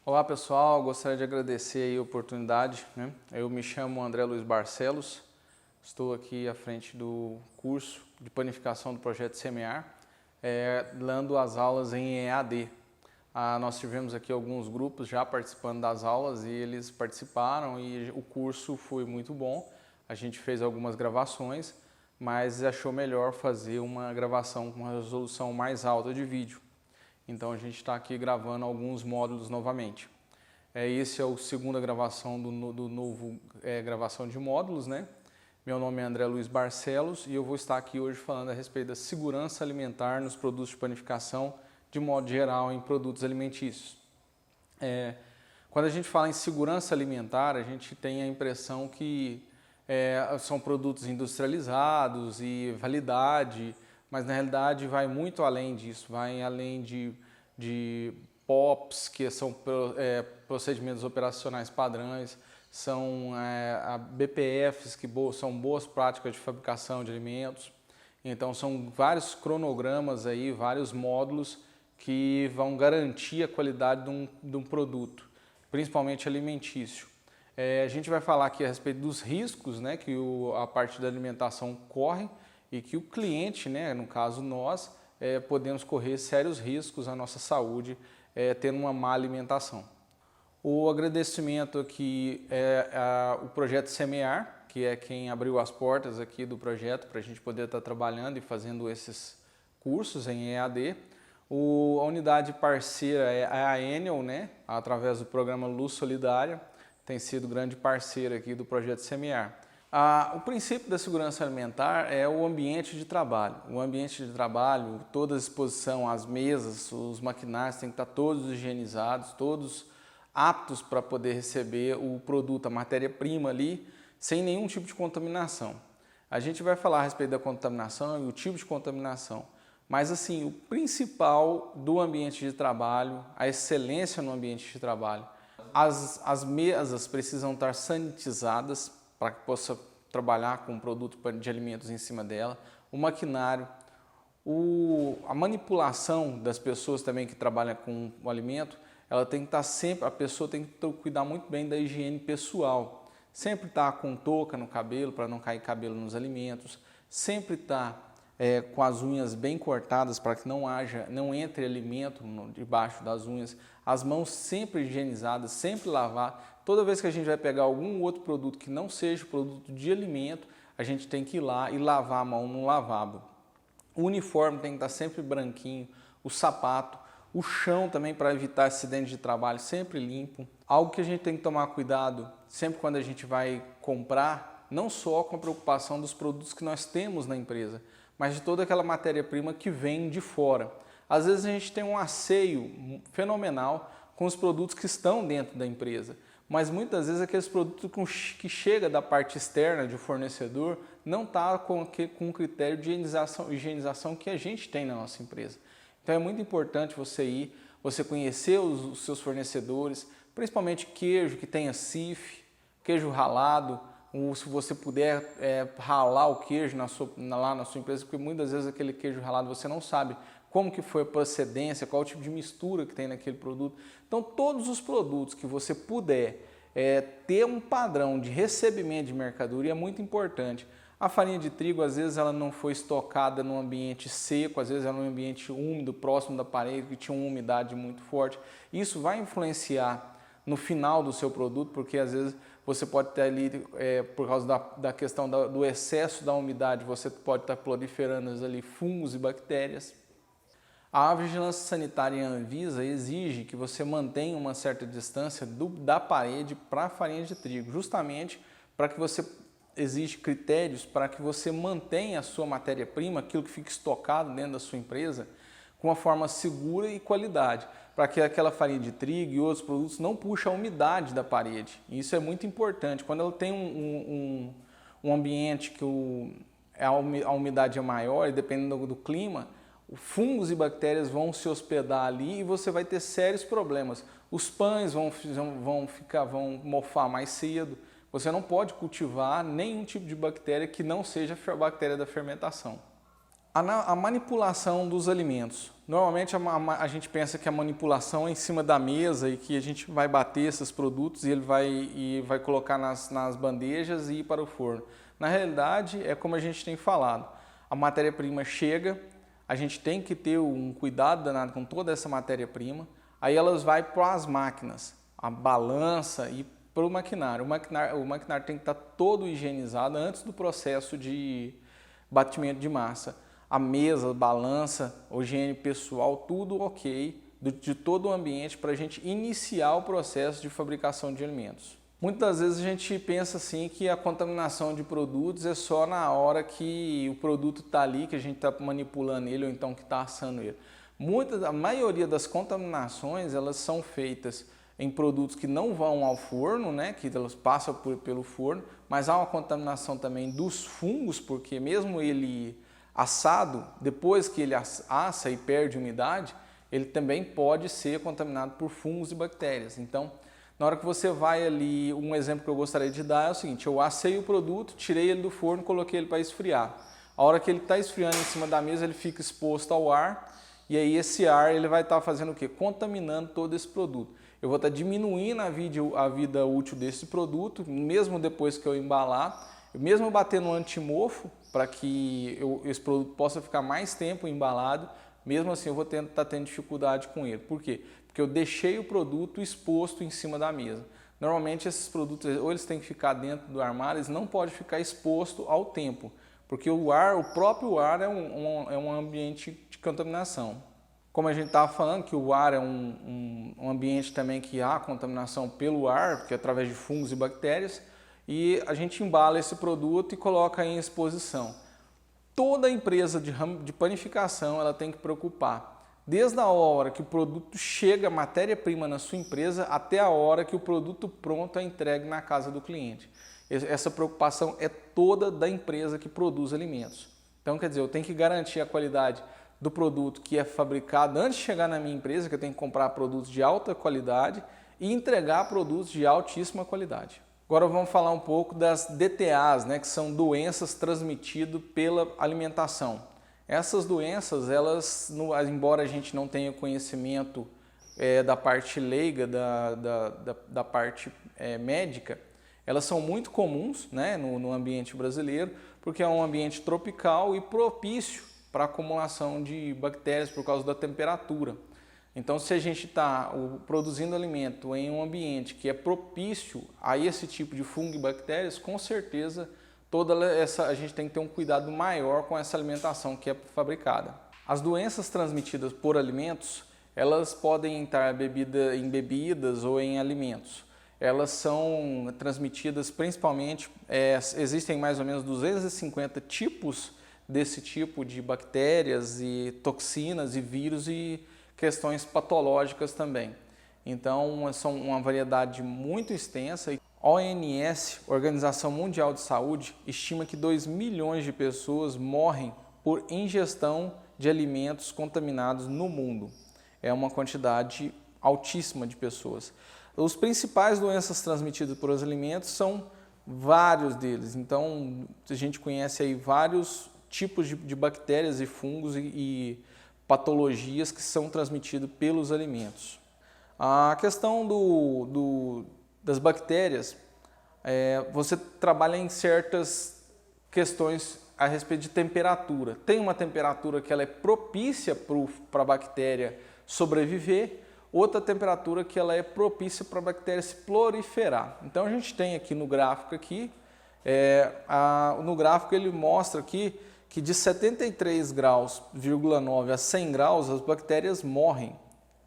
Olá pessoal, gostaria de agradecer aí a oportunidade, Eu me chamo André Luiz Barcelos, estou aqui à frente do curso de panificação do projeto Semear, dando as aulas em EAD. Nós tivemos aqui alguns grupos já participando das aulas e eles participaram e o curso foi muito bom. A gente fez algumas gravações, mas achou melhor fazer uma gravação com uma resolução mais alta de vídeo. Então a gente está aqui gravando alguns módulos novamente. Esse é a segunda gravação do novo gravação de módulos, Meu nome é André Luiz Barcelos e eu vou estar aqui hoje falando a respeito da segurança alimentar nos produtos de panificação, de modo geral em produtos alimentícios. Quando a gente fala em segurança alimentar, a gente tem a impressão que são produtos industrializados e validade, mas na realidade vai muito além disso, vai além de POPs, que são procedimentos operacionais padrões, são BPFs, que são boas práticas de fabricação de alimentos. Então são vários cronogramas aí, vários módulos que vão garantir a qualidade de um produto, principalmente alimentício. A gente vai falar aqui a respeito dos riscos que a parte da alimentação corre e que o cliente, no caso nós, podemos correr sérios riscos à nossa saúde tendo uma má alimentação. O agradecimento aqui o projeto Semear, que é quem abriu as portas aqui do projeto para a gente poder estar trabalhando e fazendo esses cursos em EAD. A unidade parceira é a Enel, através do programa Luz Solidária, tem sido grande parceira aqui do projeto Semear. O princípio da segurança alimentar é o ambiente de trabalho. O ambiente de trabalho, toda a exposição, as mesas, os maquinários têm que estar todos higienizados, todos aptos para poder receber o produto, a matéria-prima ali, sem nenhum tipo de contaminação. A gente vai falar a respeito da contaminação e o tipo de contaminação, mas assim, o principal do ambiente de trabalho, a excelência no ambiente de trabalho. As mesas precisam estar sanitizadas para que possa trabalhar com um produto de alimentos em cima dela, o maquinário, a manipulação das pessoas também que trabalham com o alimento, ela tem que estar sempre, a pessoa tem que cuidar muito bem da higiene pessoal, sempre estar com touca no cabelo para não cair cabelo nos alimentos, sempre estar com as unhas bem cortadas para que não entre alimento debaixo das unhas, as mãos sempre higienizadas, sempre lavar. Toda vez que a gente vai pegar algum outro produto que não seja produto de alimento, a gente tem que ir lá e lavar a mão no lavabo. O uniforme tem que estar sempre branquinho, o sapato, o chão também para evitar acidentes de trabalho sempre limpo. Algo que a gente tem que tomar cuidado sempre quando a gente vai comprar, não só com a preocupação dos produtos que nós temos na empresa, mas de toda aquela matéria-prima que vem de fora. Às vezes a gente tem um asseio fenomenal com os produtos que estão dentro da empresa, mas muitas vezes aqueles produtos que chega da parte externa de fornecedor não está com o critério de higienização que a gente tem na nossa empresa. Então é muito importante você conhecer os seus fornecedores, principalmente queijo que tenha CIF, queijo ralado, ou se você puder ralar o queijo lá na sua empresa, porque muitas vezes aquele queijo ralado você não sabe como que foi a procedência, qual o tipo de mistura que tem naquele produto. Então todos os produtos que você puder ter um padrão de recebimento de mercadoria é muito importante. A farinha de trigo, às vezes, ela não foi estocada num ambiente seco, às vezes ela é num ambiente úmido, próximo da parede, que tinha uma umidade muito forte. Isso vai influenciar no final do seu produto, porque às vezes você pode ter ali, por causa da questão do excesso da umidade, você pode estar proliferando ali fungos e bactérias. A vigilância sanitária e a Anvisa exige que você mantenha uma certa distância da parede para a farinha de trigo, justamente para que você exige critérios para que você mantenha a sua matéria-prima, aquilo que fica estocado dentro da sua empresa, com uma forma segura e qualidade, para que aquela farinha de trigo e outros produtos não puxem a umidade da parede. Isso é muito importante. Quando ela tem um ambiente que a umidade é maior, e dependendo do clima, fungos e bactérias vão se hospedar ali e você vai ter sérios problemas. Os pães vão mofar mais cedo. Você não pode cultivar nenhum tipo de bactéria que não seja a bactéria da fermentação. A manipulação dos alimentos. Normalmente a gente pensa que a manipulação é em cima da mesa e que a gente vai bater esses produtos e ele vai colocar nas bandejas e ir para o forno. Na realidade, é como a gente tem falado, a matéria-prima chega, a gente tem que ter um cuidado danado com toda essa matéria-prima, aí elas vai para as máquinas, a balança e para o maquinário. O maquinário tem que estar todo higienizado antes do processo de batimento de massa. A mesa, a balança, a higiene pessoal, tudo ok, de todo o ambiente para a gente iniciar o processo de fabricação de alimentos. Muitas das vezes a gente pensa assim que a contaminação de produtos é só na hora que o produto está ali, que a gente está manipulando ele ou então que está assando ele. A maioria das contaminações elas são feitas em produtos que não vão ao forno, né, que elas passam pelo forno, mas há uma contaminação também dos fungos, porque mesmo ele assado, depois que ele assa e perde umidade, ele também pode ser contaminado por fungos e bactérias. Então, na hora que você vai ali, um exemplo que eu gostaria de dar é o seguinte, eu assei o produto, tirei ele do forno, coloquei ele para esfriar. A hora que ele está esfriando em cima da mesa, ele fica exposto ao ar, e aí esse ar ele vai estar fazendo o quê? Contaminando todo esse produto. Eu vou estar diminuindo a vida útil desse produto, mesmo depois que eu embalar, mesmo bater no antimofo, para que esse produto possa ficar mais tempo embalado, mesmo assim eu vou estar tendo dificuldade com ele. Por quê? Porque eu deixei o produto exposto em cima da mesa. Normalmente esses produtos, ou eles têm que ficar dentro do armário, eles não podem ficar exposto ao tempo, porque o próprio ar é um ambiente de contaminação. Como a gente estava falando, que o ar é um ambiente também que há contaminação pelo ar, que é através de fungos e bactérias, e a gente embala esse produto e coloca em exposição. Toda empresa de panificação ela tem que preocupar, desde a hora que o produto chega, a matéria-prima na sua empresa, até a hora que o produto pronto é entregue na casa do cliente. Essa preocupação é toda da empresa que produz alimentos. Então, quer dizer, eu tenho que garantir a qualidade do produto que é fabricado antes de chegar na minha empresa, que eu tenho que comprar produtos de alta qualidade e entregar produtos de altíssima qualidade. Agora vamos falar um pouco das DTAs, né, que são doenças transmitidas pela alimentação. Essas doenças, elas, embora a gente não tenha conhecimento da parte leiga, da parte médica, elas são muito comuns, né, no ambiente brasileiro, porque é um ambiente tropical e propício para a acumulação de bactérias por causa da temperatura. Então, se a gente está produzindo alimento em um ambiente que é propício a esse tipo de fungo e bactérias, com certeza a gente tem que ter um cuidado maior com essa alimentação que é fabricada. As doenças transmitidas por alimentos, elas podem estar em bebidas ou em alimentos. Elas são transmitidas principalmente, existem mais ou menos 250 tipos desse tipo de bactérias e toxinas e vírus e questões patológicas também. Então, são uma variedade muito extensa. A OMS, Organização Mundial de Saúde, estima que 2 milhões de pessoas morrem por ingestão de alimentos contaminados no mundo. É uma quantidade altíssima de pessoas. Os principais doenças transmitidas por os alimentos são vários deles. Então, a gente conhece aí vários tipos de bactérias e fungos e patologias que são transmitidas pelos alimentos. A questão das bactérias, você trabalha em certas questões a respeito de temperatura. Tem uma temperatura que ela é propícia para a bactéria sobreviver, outra temperatura que ela é propícia para a bactéria se proliferar. Então a gente tem aqui no gráfico no gráfico ele mostra aqui que de 73,9 graus a 100 graus as bactérias morrem,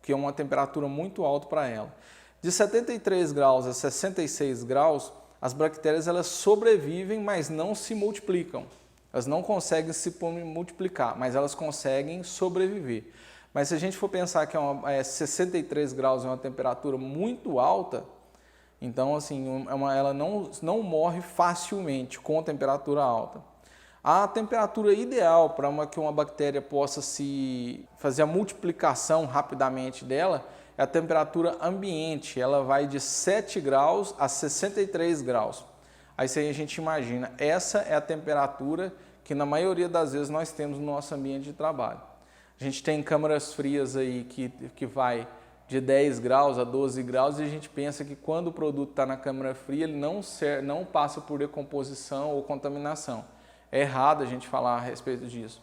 que é uma temperatura muito alta para ela. De 73 graus a 66 graus, as bactérias elas sobrevivem, mas não se multiplicam. Elas não conseguem se multiplicar, mas elas conseguem sobreviver. Mas se a gente for pensar que 63 graus é uma temperatura muito alta, então assim, ela não morre facilmente com temperatura alta. A temperatura ideal para que uma bactéria possa fazer a multiplicação rapidamente dela é a temperatura ambiente. Ela vai de 7 graus a 63 graus. Aí a gente imagina, essa é a temperatura que na maioria das vezes nós temos no nosso ambiente de trabalho. A gente tem câmaras frias aí que vai de 10 graus a 12 graus e a gente pensa que quando o produto está na câmara fria ele não passa por decomposição ou contaminação. É errado a gente falar a respeito disso.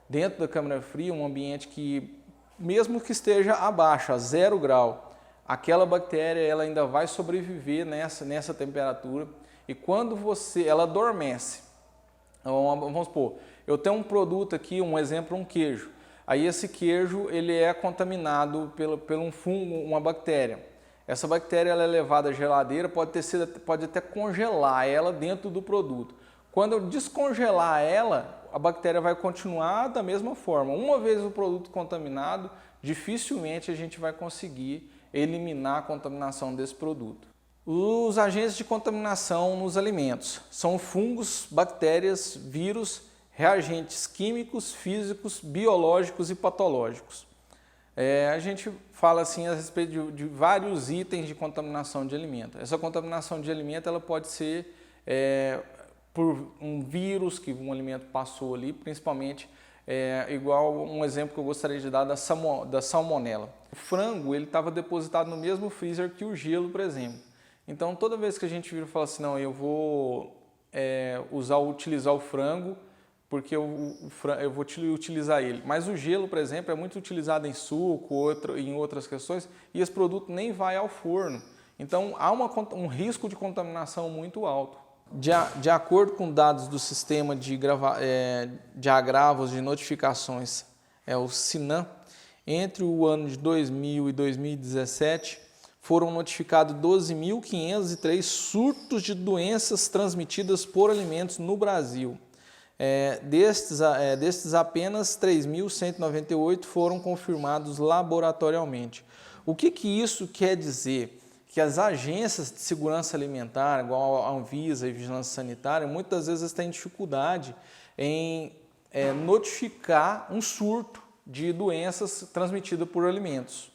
Dentro da câmara fria, um ambiente que, mesmo que esteja abaixo, a 0 grau, aquela bactéria ela ainda vai sobreviver nessa temperatura e quando ela adormece. Vamos supor, eu tenho um produto aqui, um exemplo, um queijo. Aí esse queijo ele é contaminado por um fungo, uma bactéria. Essa bactéria ela é levada à geladeira, pode até congelar ela dentro do produto. Quando eu descongelar ela, a bactéria vai continuar da mesma forma. Uma vez o produto contaminado, dificilmente a gente vai conseguir eliminar a contaminação desse produto. Os agentes de contaminação nos alimentos são fungos, bactérias, vírus, reagentes químicos, físicos, biológicos e patológicos. A gente fala assim a respeito de vários itens de contaminação de alimento. Essa contaminação de alimento ela pode ser por um vírus que um alimento passou ali, principalmente igual um exemplo que eu gostaria de dar da salmonela. O frango ele estava depositado no mesmo freezer que o gelo, por exemplo. Então toda vez que a gente vira e fala assim, não, eu vou utilizar o frango porque eu vou utilizar ele. Mas o gelo, por exemplo, é muito utilizado em suco, em outras questões, e esse produto nem vai ao forno. Então há um risco de contaminação muito alto. De acordo com dados do sistema de agravos de notificações, o SINAM, entre o ano de 2000 e 2017, foram notificados 12.503 surtos de doenças transmitidas por alimentos no Brasil. Destes apenas 3.198 foram confirmados laboratorialmente. O que isso quer dizer? Que as agências de segurança alimentar, igual a Anvisa e Vigilância Sanitária, muitas vezes têm dificuldade em notificar um surto de doenças transmitidas por alimentos.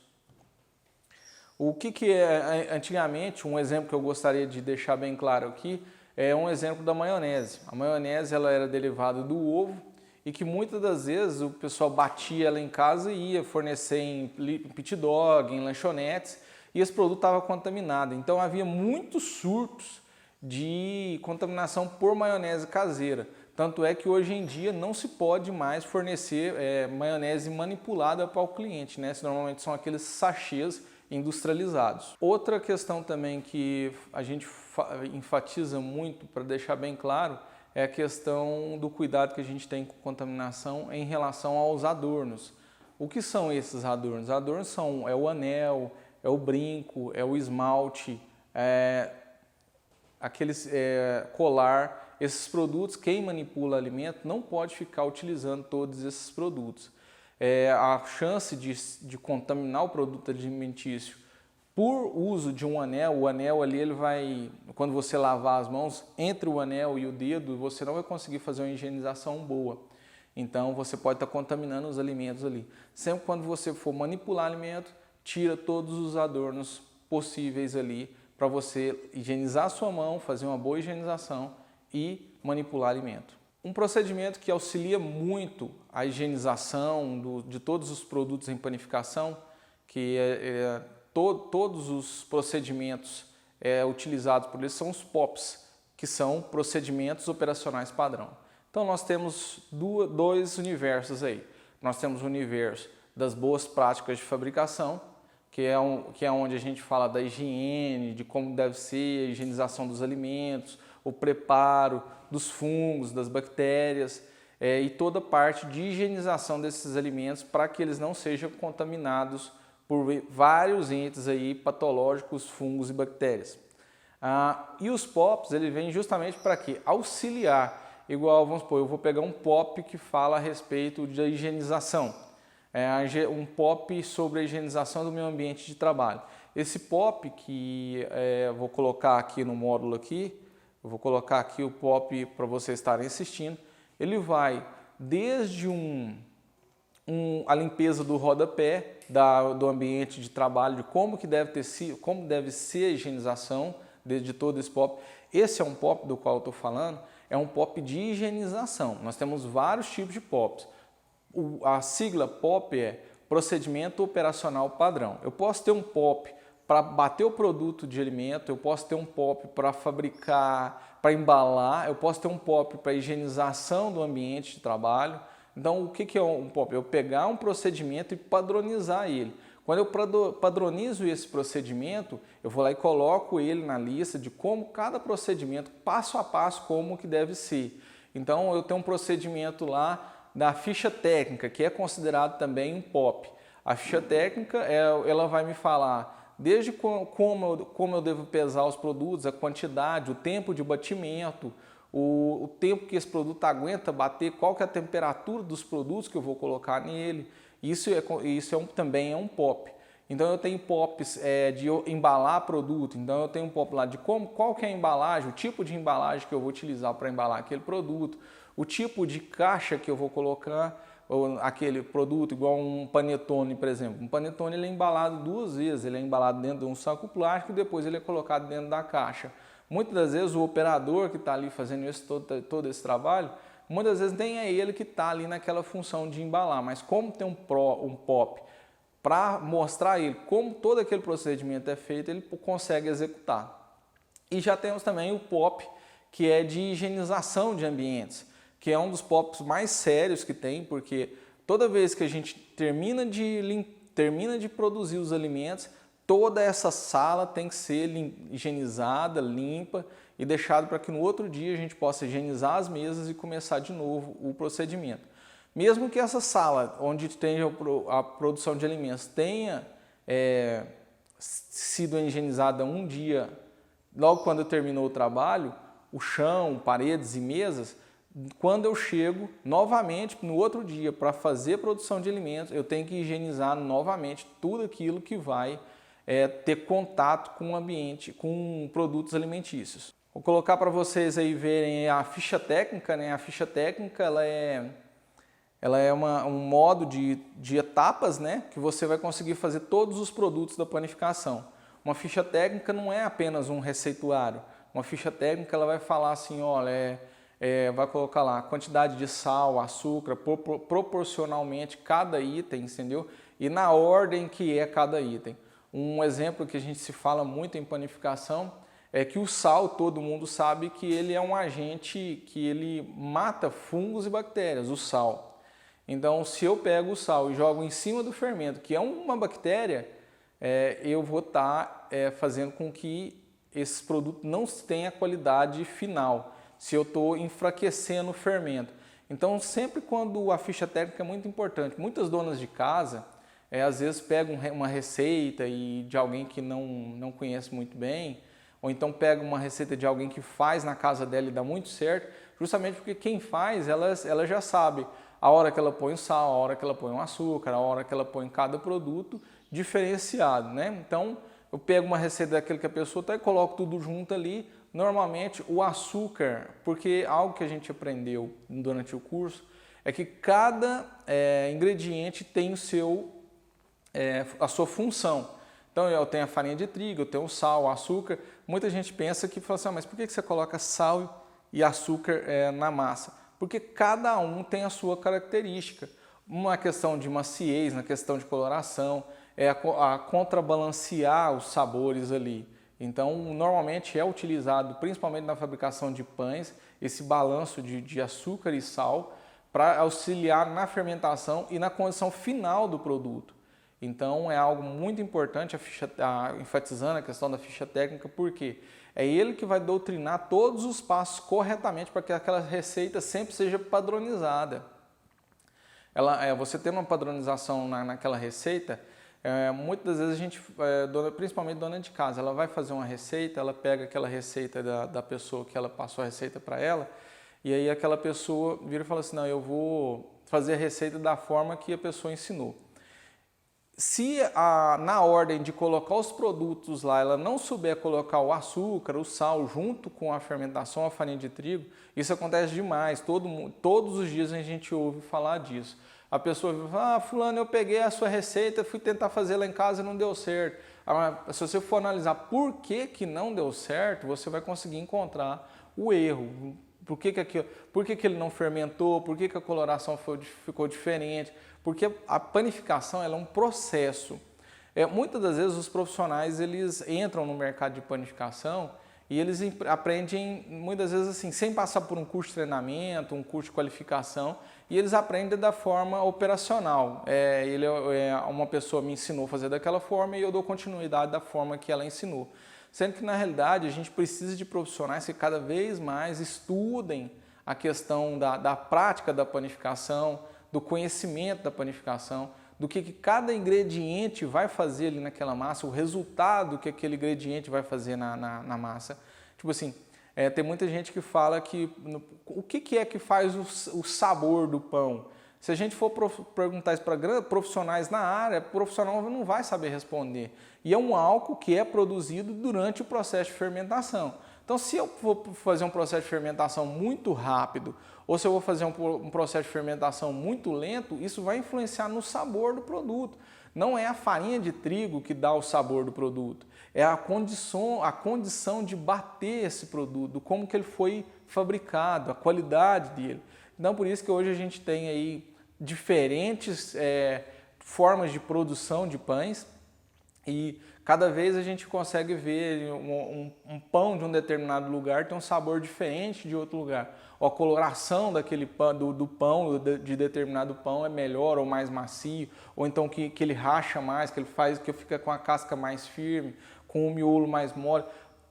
O que é, antigamente, um exemplo que eu gostaria de deixar bem claro aqui, é um exemplo da maionese. A maionese ela era derivada do ovo e que muitas das vezes o pessoal batia ela em casa e ia fornecer em pit dog, em lanchonetes, e esse produto estava contaminado. Então havia muitos surtos de contaminação por maionese caseira. Tanto é que hoje em dia não se pode mais fornecer maionese manipulada para o cliente, né? Normalmente são aqueles sachês industrializados. Outra questão também que a gente enfatiza muito para deixar bem claro é a questão do cuidado que a gente tem com contaminação em relação aos adornos. O que são esses adornos? Adornos é o anel, é o brinco, é o esmalte, colar. Esses produtos, quem manipula alimento não pode ficar utilizando todos esses produtos. A chance de contaminar o produto alimentício por uso de um anel, o anel ali ele vai, quando você lavar as mãos, entre o anel e o dedo, você não vai conseguir fazer uma higienização boa. Então você pode estar contaminando os alimentos ali. Sempre quando você for manipular alimento, tira todos os adornos possíveis ali para você higienizar a sua mão, fazer uma boa higienização e manipular alimento. Um procedimento que auxilia muito a higienização de todos os produtos em panificação, que todos os procedimentos utilizados por eles são os POPs, que são procedimentos operacionais padrão. Então nós temos dois universos aí. Nós temos o universo das boas práticas de fabricação, que é onde a gente fala da higiene, de como deve ser a higienização dos alimentos, o preparo dos fungos, das bactérias e toda a parte de higienização desses alimentos para que eles não sejam contaminados por vários entes aí patológicos, fungos e bactérias. E os POPs, ele vem justamente para quê? Auxiliar. Igual, vamos supor, eu vou pegar um POP que fala a respeito da higienização. Um POP sobre a higienização do meio ambiente de trabalho. Esse POP que vou colocar aqui no módulo aqui, eu vou colocar aqui o POP para vocês estarem assistindo. Ele vai desde a limpeza do rodapé, do ambiente de trabalho, de como deve ser a higienização de todo esse POP. Esse é um POP do qual eu estou falando, é um POP de higienização. Nós temos vários tipos de POPs. A sigla POP é Procedimento Operacional Padrão. Eu posso ter um POP para bater o produto de alimento, eu posso ter um POP para fabricar, para embalar, eu posso ter um POP para higienização do ambiente de trabalho. Então, o que é um POP? Eu pegar um procedimento e padronizar ele. Quando eu padronizo esse procedimento, eu vou lá e coloco ele na lista de como cada procedimento, passo a passo, como que deve ser. Então, eu tenho um procedimento lá da ficha técnica, que é considerado também um POP. A ficha técnica, ela vai me falar desde como eu devo pesar os produtos, a quantidade, o tempo de batimento, o tempo que esse produto aguenta bater, qual que é a temperatura dos produtos que eu vou colocar nele. Isso também é um POP. Então eu tenho POPs de embalar produto, então eu tenho um POP lá de qual que é a embalagem, o tipo de embalagem que eu vou utilizar para embalar aquele produto, o tipo de caixa que eu vou colocar aquele produto, igual um panetone, por exemplo. Um panetone ele é embalado 2 vezes, ele é embalado dentro de um saco plástico e depois ele é colocado dentro da caixa. Muitas das vezes o operador que está ali fazendo todo esse trabalho, muitas vezes nem é ele que está ali naquela função de embalar, mas como tem um POP para mostrar ele como todo aquele procedimento é feito, ele consegue executar. E já temos também o POP, que é de higienização de ambientes, que é um dos POPs mais sérios que tem, porque toda vez que a gente termina de produzir os alimentos, toda essa sala tem que ser higienizada, limpa e deixada para que no outro dia a gente possa higienizar as mesas e começar de novo o procedimento. Mesmo que essa sala, onde tem a produção de alimentos, tenha sido higienizada um dia, logo quando terminou o trabalho, o chão, paredes e mesas, quando eu chego novamente no outro dia para fazer produção de alimentos, eu tenho que higienizar novamente tudo aquilo que vai ter contato com o ambiente, com produtos alimentícios. Vou colocar para vocês aí verem a ficha técnica, né? A ficha técnica ela é um modo de etapas, né? Que você vai conseguir fazer todos os produtos da panificação. Uma ficha técnica não é apenas um receituário. Uma ficha técnica ela vai falar assim, olha, vai colocar lá a quantidade de sal, açúcar, proporcionalmente cada item, entendeu? E na ordem que é cada item. Um exemplo que a gente se fala muito em panificação é que o sal, todo mundo sabe que ele é um agente que ele mata fungos e bactérias, o sal. Então, se eu pego o sal e jogo em cima do fermento, que é uma bactéria, eu vou estar fazendo com que esse produto não tenha qualidade final, se eu estou enfraquecendo o fermento. Então, sempre quando a ficha técnica é muito importante, muitas donas de casa, às vezes pegam uma receita de alguém que não conhece muito bem, ou então pega uma receita de alguém que faz na casa dela e dá muito certo, justamente porque quem faz, ela já sabe a hora que ela põe o sal, a hora que ela põe o açúcar, a hora que ela põe cada produto diferenciado, né? Então, eu pego uma receita daquele que a pessoa está e coloco tudo junto ali. Normalmente, o açúcar, porque algo que a gente aprendeu durante o curso é que cada ingrediente tem a sua função. Então, eu tenho a farinha de trigo, eu tenho o sal, o açúcar. Muita gente pensa que fala assim, mas por que você coloca sal e açúcar na massa? Porque cada um tem a sua característica. Uma questão de maciez, na questão de coloração, a contrabalancear os sabores ali. Então, normalmente é utilizado, principalmente na fabricação de pães, esse balanço de açúcar e sal para auxiliar na fermentação e na condição final do produto. Então, é algo muito importante, enfatizando a questão da ficha técnica, porque é ele que vai doutrinar todos os passos corretamente para que aquela receita sempre seja padronizada. Você tendo uma padronização naquela receita, muitas das vezes a gente, principalmente dona de casa, ela vai fazer uma receita, ela pega aquela receita da pessoa que ela passou a receita para ela, e aí aquela pessoa vira e fala assim, não, eu vou fazer a receita da forma que a pessoa ensinou. Se na ordem de colocar os produtos lá, ela não souber colocar o açúcar, o sal junto com a fermentação, a farinha de trigo, isso acontece demais, todos os dias a gente ouve falar disso. A pessoa fala, fulano, eu peguei a sua receita, fui tentar fazer lá em casa e não deu certo. Se você for analisar por que não deu certo, você vai conseguir encontrar o erro. por que ele não fermentou, por que a coloração ficou diferente, porque a panificação ela é um processo. Muitas das vezes os profissionais eles entram no mercado de panificação e eles aprendem muitas vezes assim, sem passar por um curso de treinamento, um curso de qualificação, e eles aprendem da forma operacional. Uma pessoa me ensinou a fazer daquela forma e eu dou continuidade da forma que ela ensinou. Sendo que na realidade a gente precisa de profissionais que cada vez mais estudem a questão da prática da panificação, do conhecimento da panificação, do que cada ingrediente vai fazer ali naquela massa, o resultado que aquele ingrediente vai fazer na massa. Tipo assim, tem muita gente que fala que o que é que faz o sabor do pão? Se a gente for perguntar isso para profissionais na área, o profissional não vai saber responder. E é um álcool que é produzido durante o processo de fermentação. Então, se eu for fazer um processo de fermentação muito rápido, ou se eu vou fazer um processo de fermentação muito lento, isso vai influenciar no sabor do produto. Não é a farinha de trigo que dá o sabor do produto, é a condição de bater esse produto, como que ele foi fabricado, a qualidade dele. Então, por isso que hoje a gente tem aí diferentes formas de produção de pães e cada vez a gente consegue ver um pão de um determinado lugar tem um sabor diferente de outro lugar. Ou a coloração daquele pão, do pão, de determinado pão é melhor ou mais macio, ou então que ele racha mais, que ele faz que fica com a casca mais firme, com o miolo mais mole.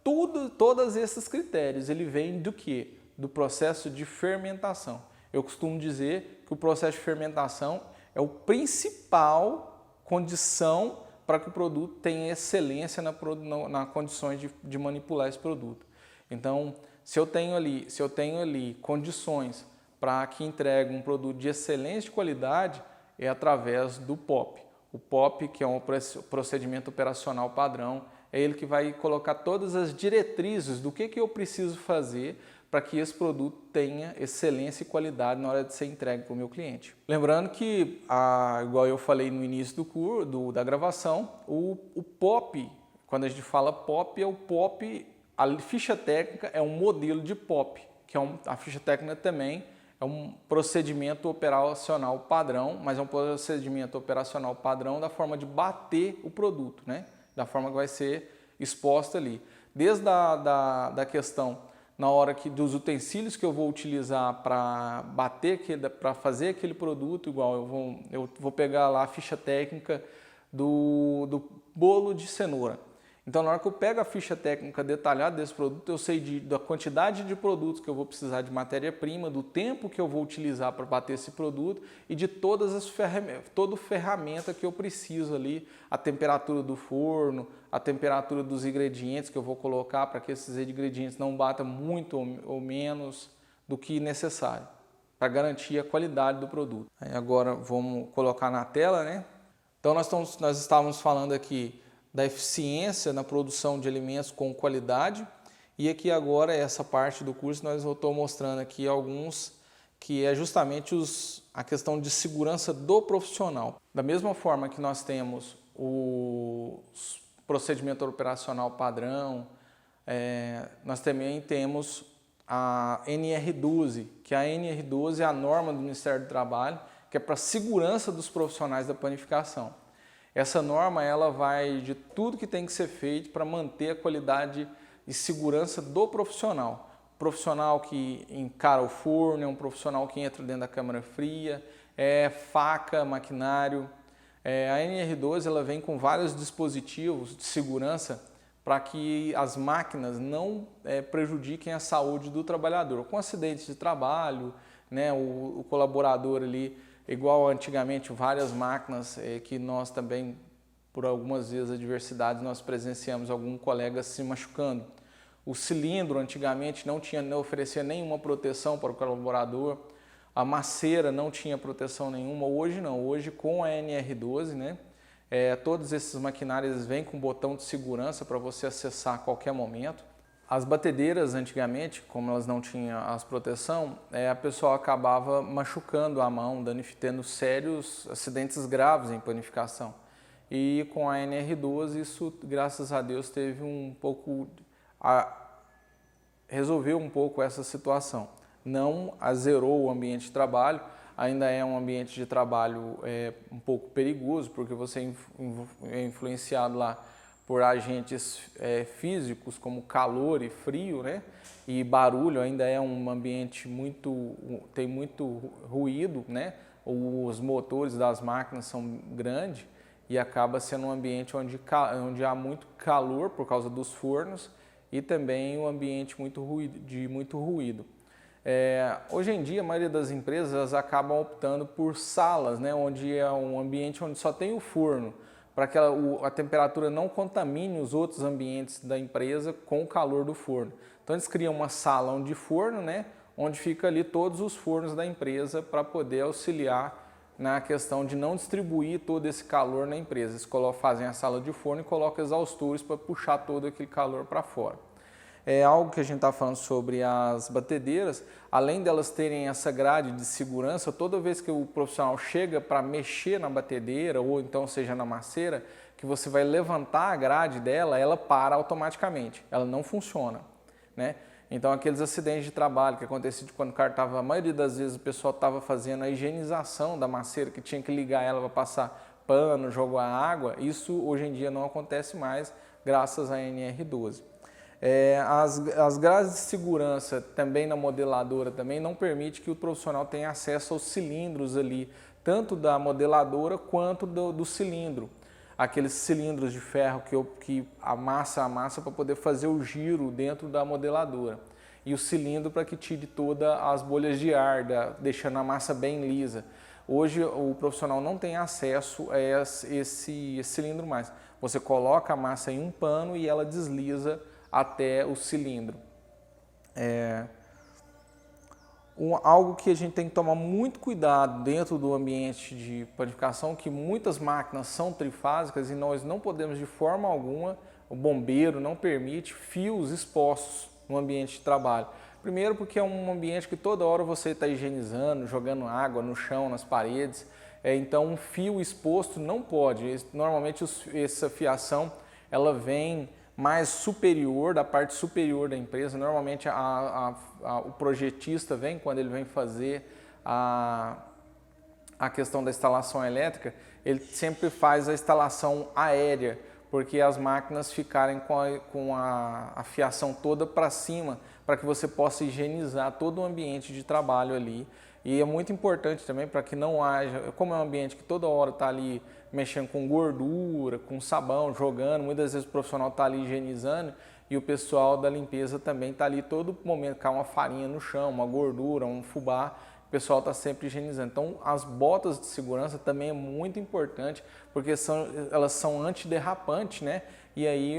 Todos esses critérios, ele vem do quê? Do processo de fermentação. Eu costumo dizer que o processo de fermentação é o principal condição para que o produto tenha excelência na condições de manipular esse produto. Então, se eu tenho ali condições para que entregue um produto de excelente qualidade, é através do POP. O POP, que é um procedimento operacional padrão, é ele que vai colocar todas as diretrizes do que eu preciso fazer para que esse produto tenha excelência e qualidade na hora de ser entregue para o meu cliente. Lembrando que, igual eu falei no início da gravação, o POP, quando a gente fala POP, é o POP, a ficha técnica é um modelo de POP, que a ficha técnica também é um procedimento operacional padrão, mas é um procedimento operacional padrão da forma de bater o produto, né? Da forma que vai ser exposta ali. Desde da questão na hora dos utensílios que eu vou utilizar para para fazer aquele produto, igual eu vou pegar lá a ficha técnica do bolo de cenoura. Então, na hora que eu pego a ficha técnica detalhada desse produto, eu sei da quantidade de produtos que eu vou precisar de matéria-prima, do tempo que eu vou utilizar para bater esse produto e de toda ferramenta que eu preciso ali, a temperatura do forno, a temperatura dos ingredientes que eu vou colocar para que esses ingredientes não batam muito ou menos do que necessário, para garantir a qualidade do produto. Aí agora vamos colocar na tela, né? Então nós estávamos falando aqui da eficiência na produção de alimentos com qualidade e aqui agora essa parte do curso eu estou mostrando aqui alguns que é justamente a questão de segurança do profissional. Da mesma forma que nós temos o procedimento operacional padrão, nós também temos a NR12, que a NR12 é a norma do Ministério do Trabalho, que é para a segurança dos profissionais da panificação. Essa norma ela vai de tudo que tem que ser feito para manter a qualidade e segurança do profissional. O profissional que encara o forno, é um profissional que entra dentro da câmara fria, faca, maquinário. A NR12 ela vem com vários dispositivos de segurança para que as máquinas não prejudiquem a saúde do trabalhador. Com acidentes de trabalho, né, o colaborador ali, igual antigamente, várias máquinas que nós também, por algumas vezes, adversidades, nós presenciamos algum colega se machucando. O cilindro, antigamente, não oferecia nenhuma proteção para o colaborador. A maceira não tinha proteção nenhuma. Hoje não. Hoje, com a NR12, né, todos esses maquinários vêm com botão de segurança para você acessar a qualquer momento. As batedeiras, antigamente, como elas não tinham as proteção, a pessoa acabava machucando a mão, tendo sérios acidentes graves em panificação. E com a NR12, isso, graças a Deus, teve resolveu um pouco essa situação. não zerou o ambiente de trabalho, ainda é um ambiente de trabalho um pouco perigoso, porque você é influenciado lá por agentes físicos como calor e frio, né? E barulho, ainda é um ambiente tem muito ruído, né? Os motores das máquinas são grandes e acaba sendo um ambiente onde há muito calor por causa dos fornos e também um ambiente de muito ruído. Hoje em dia, a maioria das empresas acabam optando por salas, né? Onde é um ambiente onde só tem o forno, para que a temperatura não contamine os outros ambientes da empresa com o calor do forno. Então eles criam uma sala de forno, né, onde fica ali todos os fornos da empresa para poder auxiliar na questão de não distribuir todo esse calor na empresa. Eles fazem a sala de forno e colocam exaustores para puxar todo aquele calor para fora. É algo que a gente está falando sobre as batedeiras, além delas terem essa grade de segurança, toda vez que o profissional chega para mexer na batedeira ou então seja na maceira, que você vai levantar a grade dela, ela para automaticamente, ela não funciona, né? Então aqueles acidentes de trabalho que aconteciam quando o cara estava, a maioria das vezes o pessoal estava fazendo a higienização da maceira, que tinha que ligar ela para passar pano, jogar água, isso hoje em dia não acontece mais graças à NR12. As grades de segurança também na modeladora também não permite que o profissional tenha acesso aos cilindros ali, tanto da modeladora quanto do cilindro. Aqueles cilindros de ferro que amassa a massa para poder fazer o giro dentro da modeladora. E o cilindro para que tire todas as bolhas de ar, deixando a massa bem lisa. Hoje o profissional não tem acesso a esse cilindro mais. Você coloca a massa em um pano e ela desliza até o cilindro. Algo que a gente tem que tomar muito cuidado dentro do ambiente de panificação, que muitas máquinas são trifásicas e nós não podemos de forma alguma, o bombeiro não permite fios expostos no ambiente de trabalho. Primeiro porque é um ambiente que toda hora você está higienizando, jogando água no chão, nas paredes, então um fio exposto não pode. Normalmente essa fiação ela vem mais superior, da parte superior da empresa. Normalmente o projetista vem, quando ele vem fazer a questão da instalação elétrica, ele sempre faz a instalação aérea, porque as máquinas ficarem com a fiação toda para cima, para que você possa higienizar todo o ambiente de trabalho ali. E é muito importante também para que não haja, como é um ambiente que toda hora está ali mexendo com gordura, com sabão, jogando, muitas vezes o profissional está ali higienizando e o pessoal da limpeza também está ali todo momento, cai uma farinha no chão, uma gordura, um fubá, o pessoal está sempre higienizando. Então as botas de segurança também é muito importante, porque elas são antiderrapantes, né? E aí,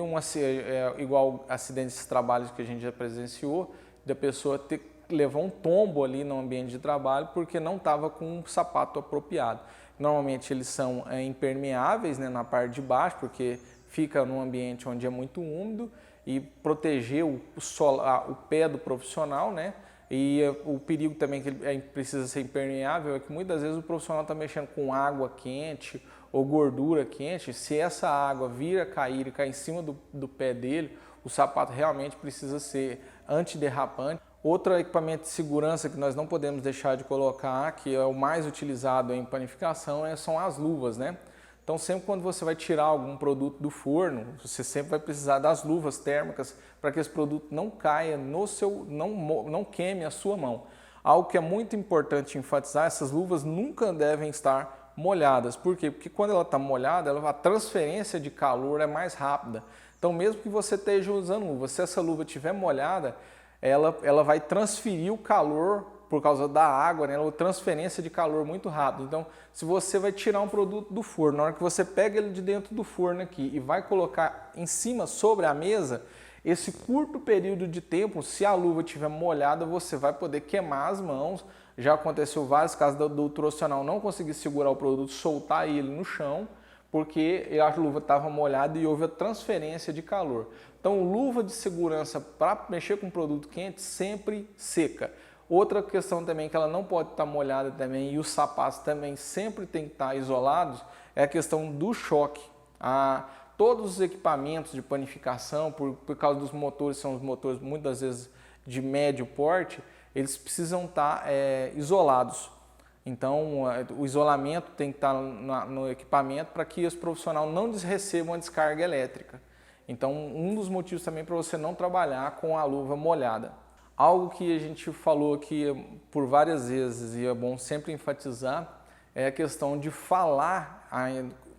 igual acidentes de trabalho que a gente já presenciou, da pessoa levou um tombo ali no ambiente de trabalho porque não estava com um sapato apropriado. Normalmente eles são impermeáveis, né, na parte de baixo, porque fica num ambiente onde é muito úmido e proteger o pé do profissional, né? E o perigo também que ele precisa ser impermeável é que muitas vezes o profissional está mexendo com água quente ou gordura quente. Se essa água vir a cair e cair em cima do pé dele, o sapato realmente precisa ser antiderrapante. Outro equipamento de segurança que nós não podemos deixar de colocar, que é o mais utilizado em panificação, são as luvas, né? Então sempre quando você vai tirar algum produto do forno, você sempre vai precisar das luvas térmicas para que esse produto não caia não queime a sua mão. Algo que é muito importante enfatizar, essas luvas nunca devem estar molhadas. Por quê? Porque quando ela está molhada, a transferência de calor é mais rápida. Então mesmo que você esteja usando luva, se essa luva estiver molhada, ela vai transferir o calor por causa da água, né? Uma transferência de calor muito rápido. Então, se você vai tirar um produto do forno, na hora que você pega ele de dentro do forno aqui e vai colocar em cima, sobre a mesa, esse curto período de tempo, se a luva estiver molhada, você vai poder queimar as mãos. Já aconteceu vários casos do profissional não conseguir segurar o produto, soltar ele no chão, porque a luva estava molhada e houve a transferência de calor. Então, luva de segurança para mexer com produto quente sempre seca. Outra questão também que ela não pode estar molhada também, e os sapatos também sempre tem que estar isolados, é a questão do choque. Todos os equipamentos de panificação, por causa dos motores, são os motores muitas vezes de médio porte, eles precisam estar isolados. Então, o isolamento tem que estar no equipamento para que esse profissional não receba uma descarga elétrica. Então, um dos motivos também para você não trabalhar com a luva molhada. Algo que a gente falou aqui por várias vezes e é bom sempre enfatizar é a questão de falar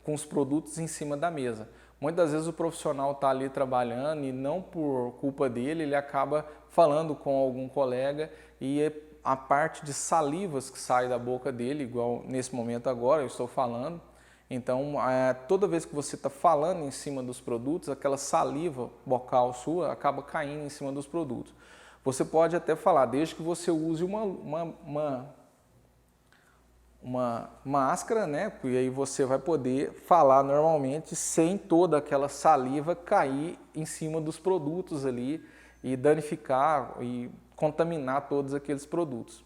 com os produtos em cima da mesa. Muitas vezes o profissional está ali trabalhando e não por culpa dele, ele acaba falando com algum colega e a parte de salivas que sai da boca dele, igual nesse momento agora eu estou falando. Então, toda vez que você está falando em cima dos produtos, aquela saliva bucal sua acaba caindo em cima dos produtos. Você pode até falar, desde que você use uma máscara, né? E aí você vai poder falar normalmente sem toda aquela saliva cair em cima dos produtos ali e danificar e contaminar todos aqueles produtos.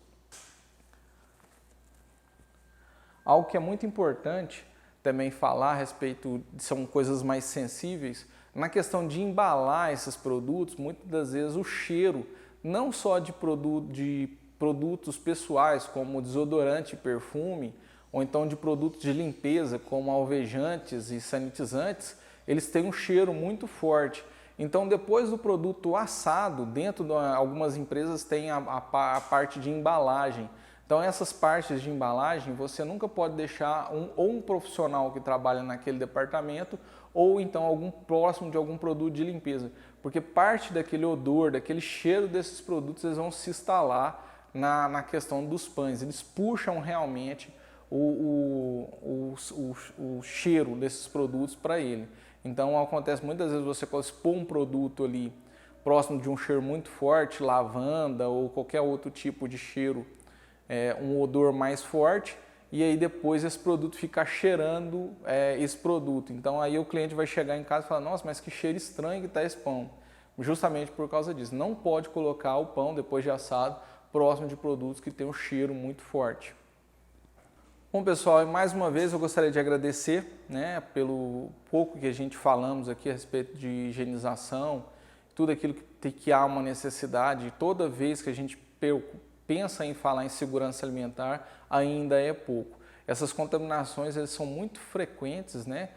Algo que é muito importante também falar a respeito, são coisas mais sensíveis, na questão de embalar esses produtos, muitas das vezes o cheiro, não só de produtos pessoais, como desodorante e perfume, ou então de produtos de limpeza, como alvejantes e sanitizantes, eles têm um cheiro muito forte. Então, depois do produto assado, dentro de algumas empresas tem a parte de embalagem. Então, essas partes de embalagem, você nunca pode deixar um profissional que trabalha naquele departamento ou então algum próximo de algum produto de limpeza, porque parte daquele odor, daquele cheiro desses produtos, eles vão se instalar na questão dos pães. Eles puxam realmente o cheiro desses produtos para ele. Então, acontece muitas vezes você expor um produto ali próximo de um cheiro muito forte, lavanda ou qualquer outro tipo de cheiro, um odor mais forte, e aí depois esse produto fica cheirando esse produto. Então aí o cliente vai chegar em casa e falar, nossa, mas que cheiro estranho que está esse pão. Justamente por causa disso. Não pode colocar o pão, depois de assado, próximo de produtos que tem um cheiro muito forte. Bom, pessoal, e mais uma vez eu gostaria de agradecer, né, pelo pouco que a gente falamos aqui a respeito de higienização, tudo aquilo que há uma necessidade. Toda vez que a gente pensa em falar em segurança alimentar, ainda é pouco. Essas contaminações elas são muito frequentes, né?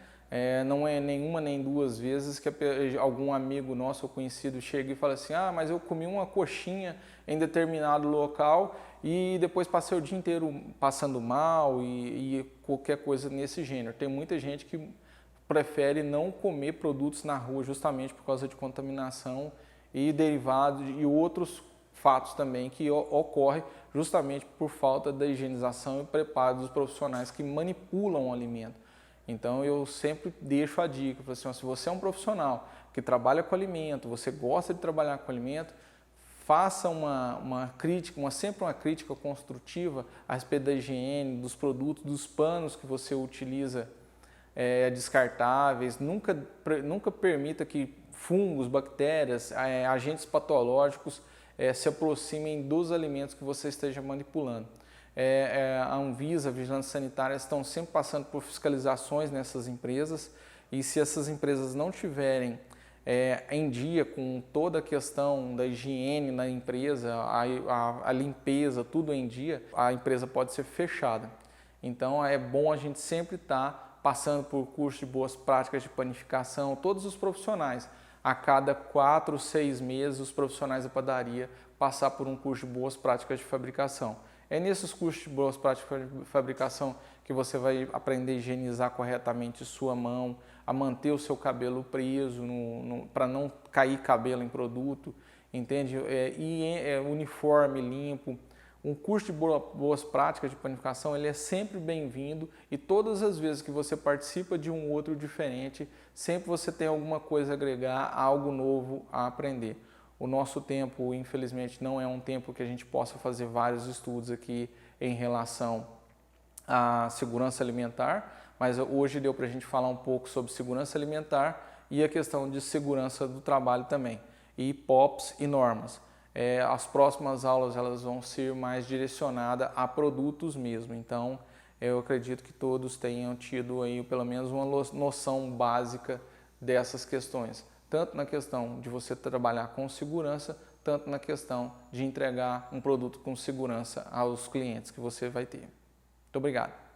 Não é nenhuma nem duas vezes que algum amigo nosso ou conhecido chega e fala assim, ah, mas eu comi uma coxinha em determinado local e depois passei o dia inteiro passando mal e qualquer coisa nesse gênero. Tem muita gente que prefere não comer produtos na rua justamente por causa de contaminação e derivados e outros fatos também que ocorrem justamente por falta da higienização e preparo dos profissionais que manipulam o alimento. Então eu sempre deixo a dica, assim, se você é um profissional que trabalha com alimento, você gosta de trabalhar com alimento, faça uma crítica, sempre uma crítica construtiva a respeito da higiene, dos produtos, dos panos que você utiliza descartáveis. Nunca permita que fungos, bactérias, agentes patológicos se aproximem dos alimentos que você esteja manipulando. A Anvisa, a Vigilância Sanitária estão sempre passando por fiscalizações nessas empresas e se essas empresas não tiverem em dia com toda a questão da higiene na empresa, a limpeza, tudo em dia, a empresa pode ser fechada. Então é bom a gente sempre estar passando por curso de boas práticas de panificação, todos os profissionais. A cada 4 ou 6 meses, os profissionais da padaria passar por um curso de boas práticas de fabricação. É nesses cursos de boas práticas de fabricação que você vai aprender a higienizar corretamente sua mão, a manter o seu cabelo preso para não cair cabelo em produto, entende? Uniforme limpo. Um curso de boas práticas de panificação ele é sempre bem-vindo e todas as vezes que você participa de um outro diferente, sempre você tem alguma coisa a agregar, algo novo a aprender. O nosso tempo, infelizmente, não é um tempo que a gente possa fazer vários estudos aqui em relação à segurança alimentar, mas hoje deu para a gente falar um pouco sobre segurança alimentar e a questão de segurança do trabalho também, e POPs e normas. As próximas aulas elas vão ser mais direcionadas a produtos mesmo, então eu acredito que todos tenham tido aí pelo menos uma noção básica dessas questões. Tanto na questão de você trabalhar com segurança, tanto na questão de entregar um produto com segurança aos clientes que você vai ter. Muito obrigado.